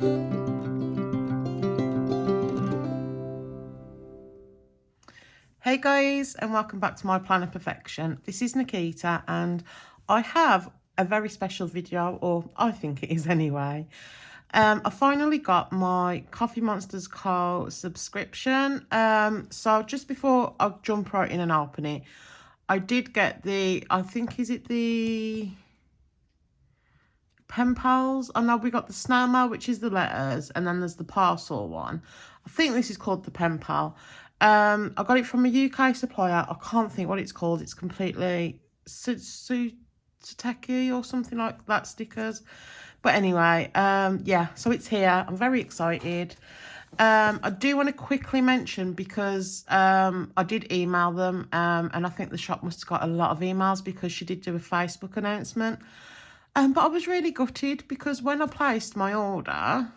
Hey guys, and welcome back to my Plan of Perfection. This is Nikita, and I have a very special video, or I think it is anyway. I finally got my Coffee Monsterz Co subscription. So just before I jump right in and open it, I did get the, I think, is it the pen pals? I know we got the snail mail, which is the letters, and then there's the parcel one. I think this is called the pen pal. I got it from a UK supplier. I can't think what it's called. It's completely Suteki or something like that, stickers. But anyway, yeah, so it's here. I'm very excited. I do want to quickly mention, because I did email them, and I think the shop must have got a lot of emails because she did do a Facebook announcement. But I was really gutted because when I placed my order,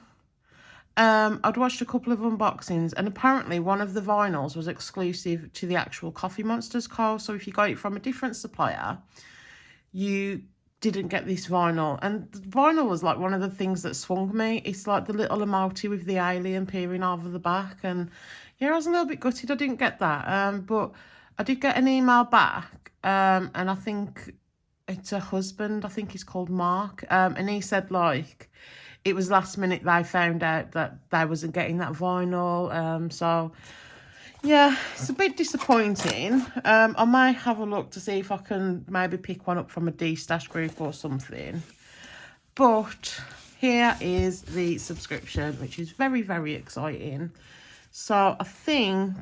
I'd watched a couple of unboxings, and apparently one of the vinyls was exclusive to the actual Coffee Monsterz Co. So if you got it from a different supplier, you didn't get this vinyl. And the vinyl was like one of the things that swung me. It's like the little emoji with the alien peering over the back. And yeah, I was a little bit gutted I didn't get that. But I did get an email back, and I think it's a husband. I think he's called Mark. And he said, like, it was last minute they found out that they wasn't getting that vinyl. So yeah, it's a bit disappointing. I might have a look to see if I can maybe pick one up from a D-stash group or something. But here is the subscription, which is very, very exciting. So I think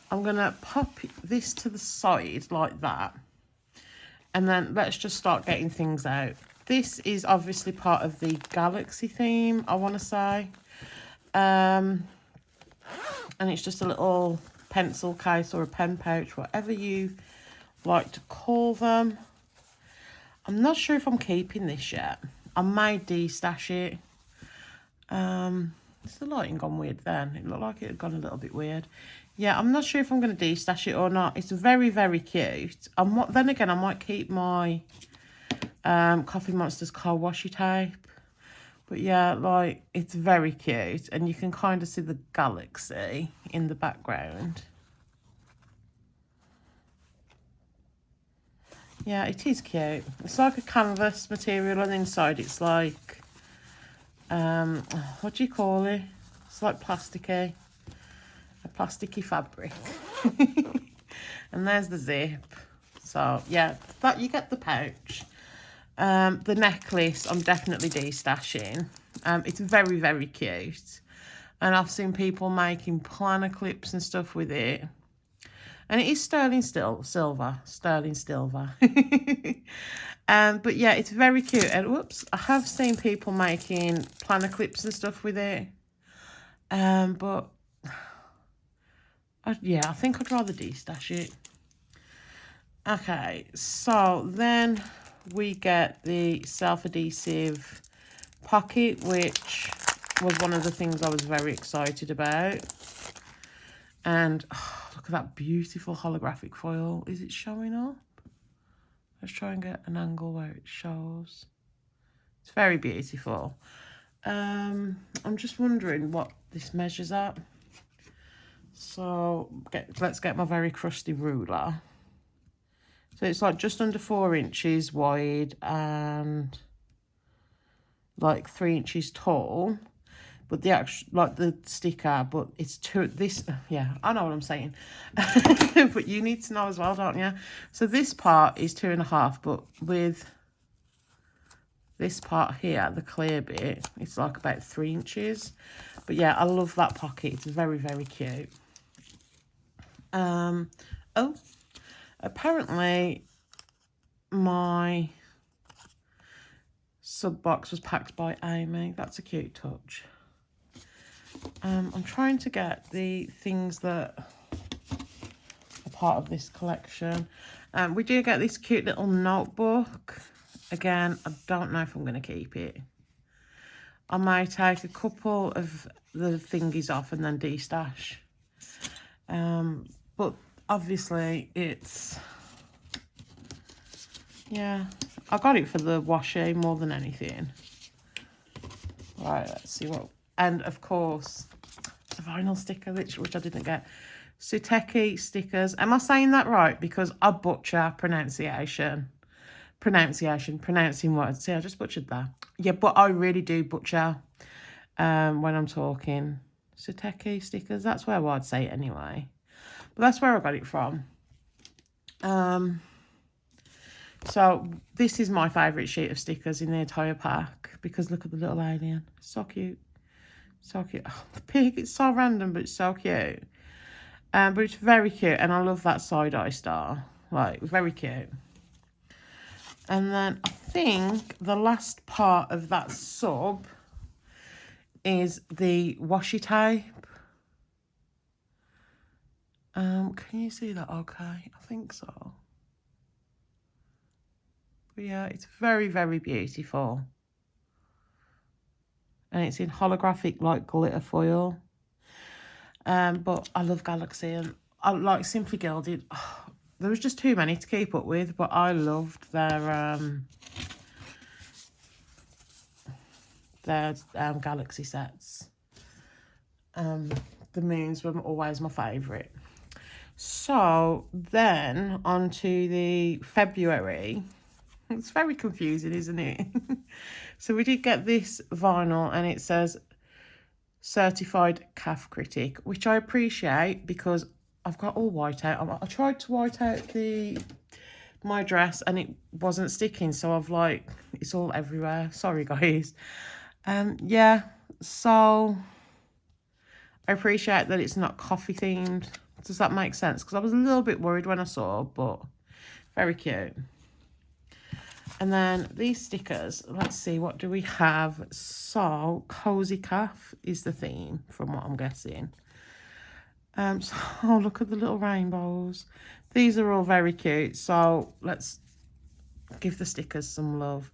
I'm going to pop this to the side like that. And then let's just start getting things out. This is obviously part of the Galaxy theme, I want to say. And it's just a little pencil case or a pen pouch, whatever you like to call them. I'm not sure if I'm keeping this yet. I may de-stash it. Is the lighting gone weird then? It looked like it had gone a little bit weird. Yeah, I'm not sure if I'm going to de-stash it or not. It's very, very cute. Then again, I might keep my Coffee Monsterz Co washi tape. But yeah, like, it's very cute. And you can kind of see the galaxy in the background. Yeah, it is cute. It's like a canvas material, and inside it's like, what do you call it? It's like plasticky. A plasticky fabric. And there's the zip. So yeah, that you get the pouch. The necklace I'm definitely de-stashing. It's very, very cute, and I've seen people making planner clips and stuff with it, and it is sterling silver. But yeah, it's very cute. And whoops, I have seen people making planner clips and stuff with it, but yeah, I think I'd rather de-stash it. Okay, so then we get the self-adhesive pocket, which was one of the things I was very excited about. And oh, look at that beautiful holographic foil. Is it showing up? Let's try and get an angle where it shows. It's very beautiful. I'm just wondering what this measures at. So let's get my very crusty ruler. So it's like just under 4 inches wide and like 3 inches tall. But the actual, like the sticker, but it's yeah, I know what I'm saying. But you need to know as well, don't you? So this part is 2.5, but with this part here, the clear bit, it's like about 3 inches. But yeah, I love that pocket. It's very, very cute. Oh, apparently my sub box was packed by Amy. That's a cute touch. I'm trying to get the things that are part of this collection. We do get this cute little notebook. Again, I don't know if I'm going to keep it. I may take a couple of the thingies off and then de-stash. But obviously it's, yeah, I got it for the washi more than anything. Right, let's see what, and of course, the vinyl sticker, which I didn't get. Suteki stickers. Am I saying that right? Because I butcher pronouncing words. See, I just butchered that. Yeah, but I really do butcher when I'm talking. Suteki stickers, that's where I'd say it anyway. But that's where I got it from. So this is my favourite sheet of stickers in the entire pack, because look at the little alien. So cute. So cute. Oh, the pig, it's so random, but it's so cute. But it's very cute, and I love that side-eye star. Like, very cute. And then I think the last part of that sub is the washi tape. Can you see that okay? I think so. But yeah, it's very, very beautiful. And it's in holographic, like, glitter foil. But I love Galaxy, and I like Simply Gilded. Oh, there was just too many to keep up with, but I loved their Galaxy sets. The moons were always my favourite. So then on to the February. It's very confusing, isn't it? So we did get this vinyl, and it says Certified Calf Critic, which I appreciate because I've got all white out. I tried to white out my dress and it wasn't sticking, so I've like, it's all everywhere. Sorry guys. Yeah, so I appreciate that it's not coffee themed. Does that make sense? Because I was a little bit worried when I saw, but very cute. And then these stickers, let's see, what do we have? So, Cozy Calf is the theme, from what I'm guessing. So, oh, look at the little rainbows. These are all very cute. So, let's give the stickers some love.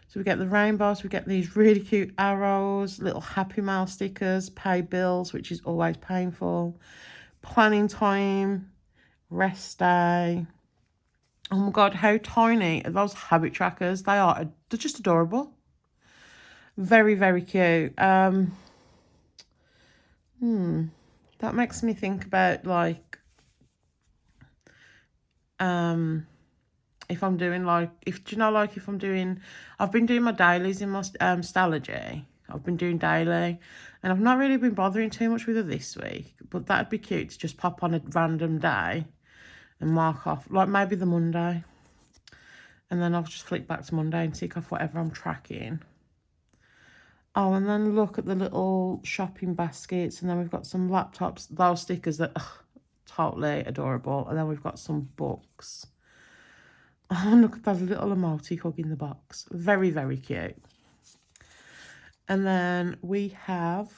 So, we get the rainbows. We get these really cute arrows, little Happy Mail stickers, pay bills, which is always painful. Planning time, rest day. Oh my God, how tiny are those habit trackers? They are, they're just adorable. Very, very cute. That makes me think about, like, if I'm doing, like, do you know, like, if I'm doing, I've been doing my dailies in my Stalogy. I've been doing daily, and I've not really been bothering too much with it this week, but that'd be cute to just pop on a random day and mark off, like, maybe the Monday. And then I'll just flick back to Monday and tick off whatever I'm tracking. Oh, and then look at the little shopping baskets. And then we've got some laptops. Those stickers that are totally adorable. And then we've got some books. Oh, look at that little emoji hugging the box. Very, very cute. And then we have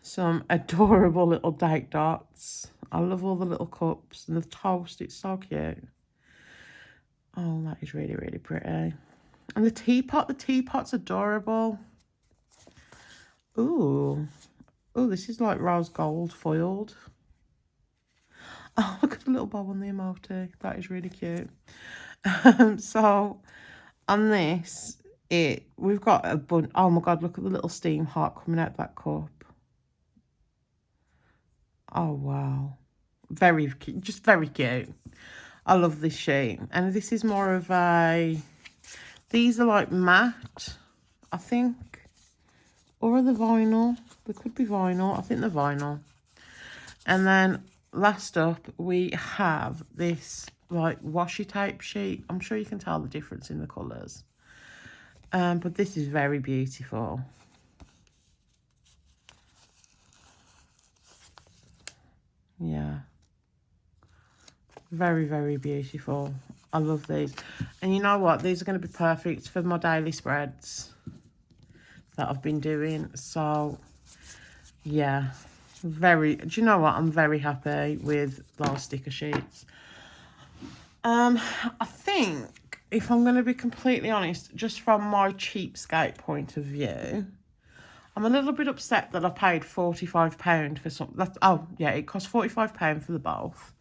some adorable little date dots. I love all the little cups and the toast. It's so cute. Oh, that is really, really pretty. And the teapot's adorable. Ooh. Oh, this is like rose gold foiled. Oh, look at the little bow on the emoji. That is really cute. So, on this, we've got a bunch. Oh my God, look at the little steam heart coming out that cup. Oh, wow. Very cute, just very cute. I love this sheet. And this is more of a, these are like matte, I think. Or are they vinyl? They could be vinyl. I think they're vinyl. And then last up, we have this like washi tape sheet. I'm sure you can tell the difference in the colours. But this is very beautiful. Yeah. Very, very beautiful. I love these. And you know what? These are going to be perfect for my daily spreads that I've been doing. So, yeah. Do you know what? I'm very happy with those sticker sheets. I think, if I'm going to be completely honest, just from my cheapskate point of view, I'm a little bit upset that I paid £45 for something. Oh, yeah, it cost £45 for the both.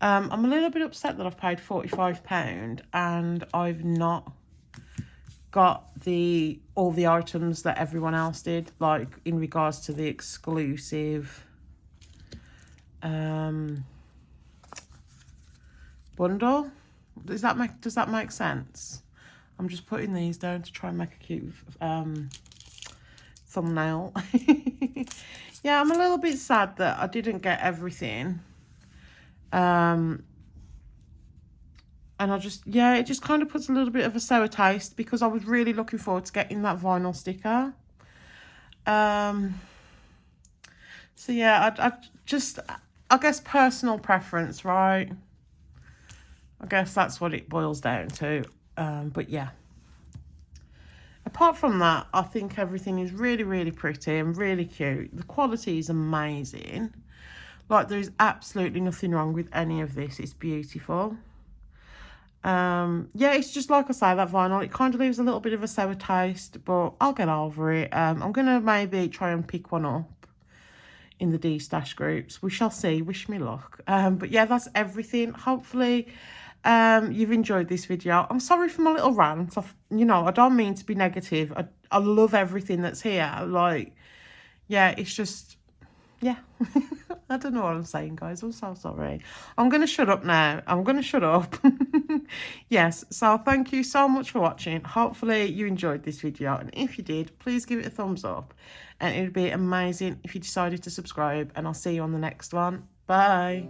I'm a little bit upset that I've paid £45 and I've not got all the items that everyone else did, like in regards to the exclusive bundle. Does that make sense? I'm just putting these down to try and make a cute thumbnail. Yeah, I'm a little bit sad that I didn't get everything. And I just, yeah, it just kind of puts a little bit of a sour taste because I was really looking forward to getting that vinyl sticker. So yeah, I guess personal preference, right? I guess that's what it boils down to. But yeah. Apart from that, I think everything is really, really pretty and really cute. The quality is amazing. Like, there's absolutely nothing wrong with any of this. It's beautiful. Yeah, it's just like I say, that vinyl, it kind of leaves a little bit of a sour taste, but I'll get over it. I'm going to maybe try and pick one up in the D-stash groups. We shall see. Wish me luck. But yeah, that's everything. Hopefully you've enjoyed this video. I'm sorry for my little rant. You know, I don't mean to be negative. I love everything that's here. Like, yeah, it's just, yeah. I don't know what I'm saying, guys. I'm so sorry. I'm going to shut up now. I'm going to shut up. Yes, so thank you so much for watching. Hopefully you enjoyed this video. And if you did, please give it a thumbs up. And it would be amazing if you decided to subscribe. And I'll see you on the next one. Bye.